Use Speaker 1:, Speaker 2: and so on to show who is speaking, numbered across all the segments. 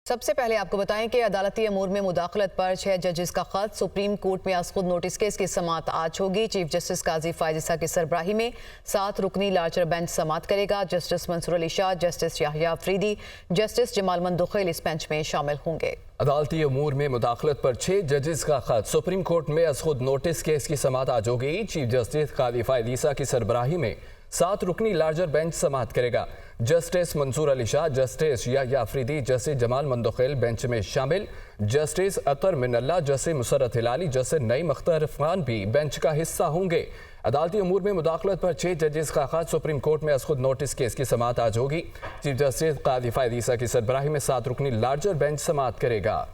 Speaker 1: سب سے پہلے آپ کو بتائیں کہ عدالتی امور میں مداخلت پر 6 ججز کا خط سپریم کورٹ میں از خود نوٹس کیس کی سماعت آج ہوگی۔ چیف جسٹس قاضی فائز عیسیٰ کی سربراہی میں 7 رکنی لارجر بینچ سماعت کرے گا۔ جسٹس منصور علی شاہ، جسٹس یحییٰ آفریدی، جسٹس جمال مندوخیل اس بینچ میں شامل ہوں گے۔
Speaker 2: عدالتی امور میں مداخلت پر 6 ججز کا خط سپریم کورٹ میں از خود نوٹس کیس کی سماعت آج ہوگی۔ چیف جسٹس قاضی فائز عیسیٰ کی سربراہی میں 7 رکنی لارجر بینچ سماعت کرے گا۔ جسٹس منصور علی شاہ، جسٹس یحییٰ آفریدی، جسٹس جمال مندوخیل بینچ میں شامل۔ جسٹس اطہر من اللہ، جسٹس مسرت ہلالی، جسٹس نعیم اختر عرفان بھی بینچ کا حصہ ہوں گے۔ عدالتی امور میں مداخلت پر 6 ججز کا خط سپریم کورٹ میں از خود نوٹس کیس کی سماعت آج ہوگی۔ چیف جسٹس قاضی فائز عیسیٰ کی سربراہی میں 7 رکنی لارجر بینچ سماعت کرے گا۔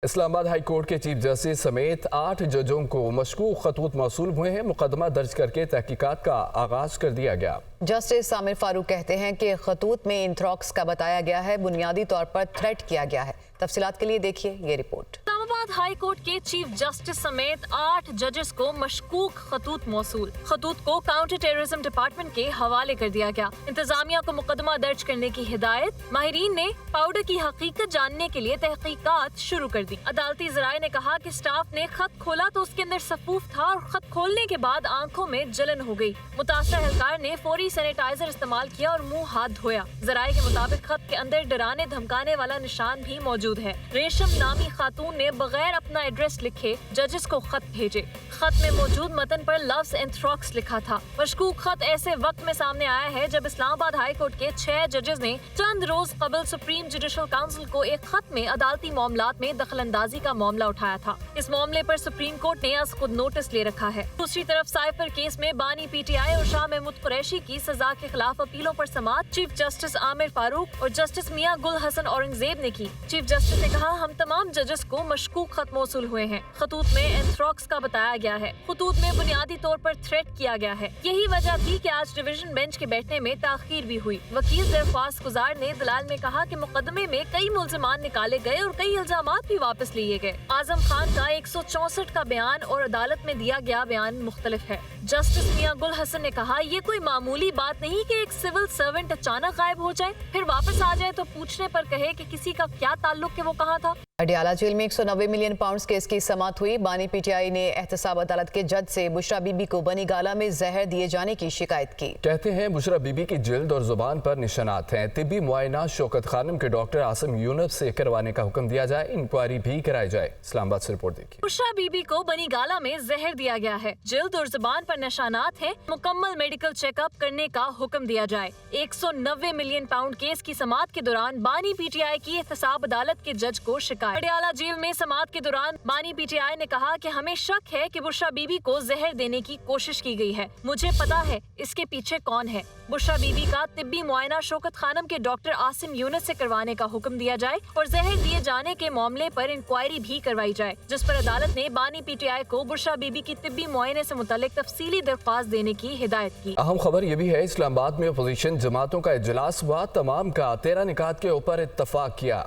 Speaker 2: اسلام آباد ہائی کورٹ کے چیف جسٹس سمیت 8 ججوں کو مشکوک خطوط موصول ہوئے ہیں۔ مقدمہ درج کر کے تحقیقات کا آغاز کر دیا گیا۔
Speaker 1: جسٹس عامر فاروق کہتے ہیں کہ خطوط میں انتھراکس کا بتایا گیا ہے، بنیادی طور پر تھریٹ کیا گیا ہے۔ تفصیلات کے لیے دیکھیے یہ رپورٹ۔
Speaker 3: اسلام آباد ہائی کورٹ کے چیف جسٹس سمیت 8 ججز کو مشکوک خطوط موصول۔ خطوط کو کاؤنٹر ٹیررزم ڈپارٹمنٹ کے حوالے کر دیا گیا۔ انتظامیہ کو مقدمہ درج کرنے کی ہدایت۔ ماہرین نے پاؤڈر کی حقیقت جاننے کے لیے تحقیقات شروع کر دی۔ عدالتی ذرائع نے کہا کہ سٹاف نے خط کھولا تو اس کے اندر سفوف تھا اور خط کھولنے کے بعد آنکھوں میں جلن ہو گئی۔ متاثرہ اہلکار نے فوری سینیٹائزر استعمال کیا اور منہ ہاتھ دھویا۔ ذرائع کے مطابق خط کے اندر ڈرانے دھمکانے والا نشان بھی موجود ہے۔ ریشم نامی خاتون نے بغیر اپنا ایڈریس لکھے ججز کو خط بھیجے۔ خط میں موجود متن پر لفظ انتھراکس لکھا تھا۔ مشکوک خط ایسے وقت میں سامنے آیا ہے جب اسلام آباد ہائی کورٹ کے 6 ججز نے چند روز قبل سپریم جوڈیشل کونسل کو ایک خط میں عدالتی معاملات میں دخل اندازی کا معاملہ اٹھایا تھا۔ اس معاملے پر سپریم کورٹ نے از خود نوٹس لے رکھا ہے۔ دوسری طرف سائفر کیس میں بانی پی ٹی آئی اور شاہ محمود قریشی کی سزا کے خلاف اپیلوں پر سماعت چیف جسٹس عامر فاروق اور جسٹس میاں گل حسن اورنگزیب نے کی۔ چیف جسٹس نے کہا ہم تمام ججز کو مشکوک خط موصول ہوئے ہیں۔ خطوط میں انتھراکس کا بتایا گیا ہے۔ خطوط میں بنیادی طور پر تھریٹ کیا گیا ہے۔ یہی وجہ تھی کہ آج ڈویژن بینچ کے بیٹھنے میں تاخیر بھی ہوئی۔ وکیل درخواست گزار نے دلائل میں کہا کہ مقدمے میں کئی ملزمان نکالے گئے اور کئی الزامات بھی واپس لیے گئے۔ اعظم خان کا 164 کا بیان اور عدالت میں دیا گیا بیان مختلف ہے۔ جسٹس میاں گل حسن نے کہا یہ کوئی معمولی بات نہیں کہ ایک سول سرونٹ اچانک غائب ہو جائے پھر واپس آ جائے تو پوچھنے پر کہے کہ کسی کا کیا تعلق ہے وہ کہاں تھا۔
Speaker 1: اڈیالہ جیل میں 190 ملین پاؤنڈز کیس کی سماعت ہوئی۔ بانی پی ٹی آئی نے احتساب عدالت کے جج سے بشرا بی بی کو بنی گالہ میں زہر دیے جانے کی شکایت کی۔
Speaker 2: کہتے ہیں بشرا بی بی کی جلد اور زبان پر نشانات ہیں۔ طبی معائنہ شوکت خانم کے ڈاکٹر عاصم یونس سے کروانے کا حکم دیا جائے، انکوائری بھی کرائی جائے۔ اسلام آباد سے رپورٹ دیکھیے۔
Speaker 3: بشرا بی بی کو بنی گالہ میں زہر دیا گیا ہے، جلد اور زبان پر نشانات ہیں، مکمل میڈیکل چیک اپ کرنے کا حکم دیا جائے۔ 190 ملین پاؤنڈ کیس کی سماعت کے دوران بانی پی ٹی آئی کی احتساب عدالت کے جج کو شکایت۔ اڈیالہ جیل میں سماعت کے دوران بانی پی ٹی آئی نے کہا کہ ہمیں شک ہے کہ بشرا بی بی کو زہر دینے کی کوشش کی گئی ہے، مجھے پتا ہے اس کے پیچھے کون ہے۔ بشرا بی بی کا طبی معائنہ شوکت خانم کے ڈاکٹر عاصم یونس سے کروانے کا حکم دیا جائے اور زہر دیے جانے کے معاملے پر انکوائری بھی کروائی جائے، جس پر عدالت نے بانی پی ٹی آئی کو بشرا بی بی کی طبی معائنے سے متعلق تفصیلی درخواست دینے کی ہدایت کی۔
Speaker 2: اہم خبر یہ بھی ہے اسلام آباد میں اپوزیشن جماعتوں کا اجلاس ہوا، تمام کا 13 نکات کے اوپر اتفاق کیا۔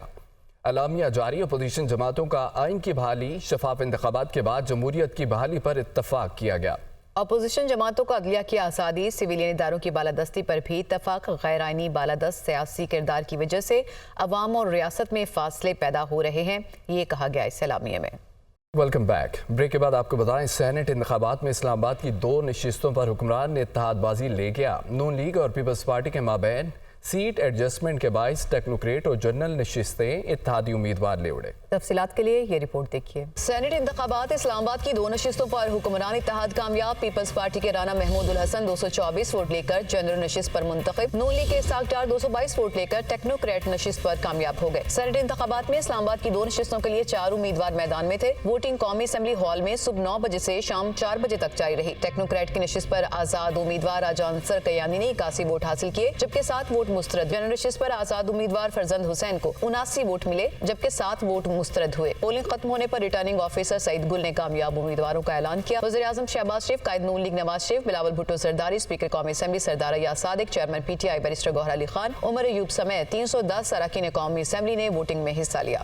Speaker 2: اعلامیہ جاری، اپوزیشن جماعتوں کا آئین کی بحالی، شفاف انتخابات کے بعد جمہوریت کی بحالی پر اتفاق کیا گیا۔
Speaker 1: اپوزیشن جماعتوں کا عدلیہ کی آزادی، سویلین اداروں کی بالادستی پر بھی اتفاق۔ غیر آئینی بالادست سیاسی کردار کی وجہ سے عوام اور ریاست میں فاصلے پیدا ہو رہے ہیں، یہ کہا گیا اس اعلامیے میں۔
Speaker 2: Welcome back. بریک کے بعد آپ کو بتائیں سینٹ انتخابات میں اسلام آباد کی 2 نشستوں پر حکمران نے اتحاد بازی لے گیا۔ نون لیگ اور پیپلز پارٹی کے مابین سیٹ ایڈجسٹمنٹ کے باعث ٹیکنوکریٹ اور جنرل نشستیں اتحادی امیدوار لے اڑے۔
Speaker 1: تفصیلات کے لیے یہ رپورٹ دیکھیے۔ سینٹ انتخابات اسلام آباد کی 2 نشستوں پر حکمران اتحاد کامیاب۔ پیپلز پارٹی کے رانا محمود الحسن 224 ووٹ لے کر جنرل نشست پر منتخب۔ نون لیگ کے اسحاق ڈار 222 ووٹ لے کر ٹیکنوکریٹ نشست پر کامیاب ہو گئے۔ سینٹ انتخابات میں اسلام آباد کی 2 نشستوں کے لیے 4 امیدوار میدان میں تھے۔ ووٹنگ قومی اسمبلی ہال میں صبح 9 بجے سے شام 4 بجے تک جاری رہی۔ ٹیکنوکریٹ کی نشست پر آزاد امیدوار راجا انصر کیانی نے 81 ووٹ حاصل کیے، جبکہ 7 ووٹ مسترد۔ جنرل نشست پر آزاد امیدوار فرزند حسین کو 79 ووٹ ملے، جبکہ 7 ووٹ مسترد ہوئے۔ پولنگ ختم ہونے پر ریٹرننگ آفیسر سعید گل نے کامیاب امیدواروں کا اعلان کیا۔ وزیر اعظم شہباز شریف، قائد نون لیگ نواز شریف، بلاول بھٹو زرداری، اسپیکر قومی assembly Sardar Ayaz Sadiq, chairman P T I barrister Gohar Ali Khan, Omar Ayub سمیت 310 اراکین قومی اسمبلی نے ووٹنگ میں حصہ لیا۔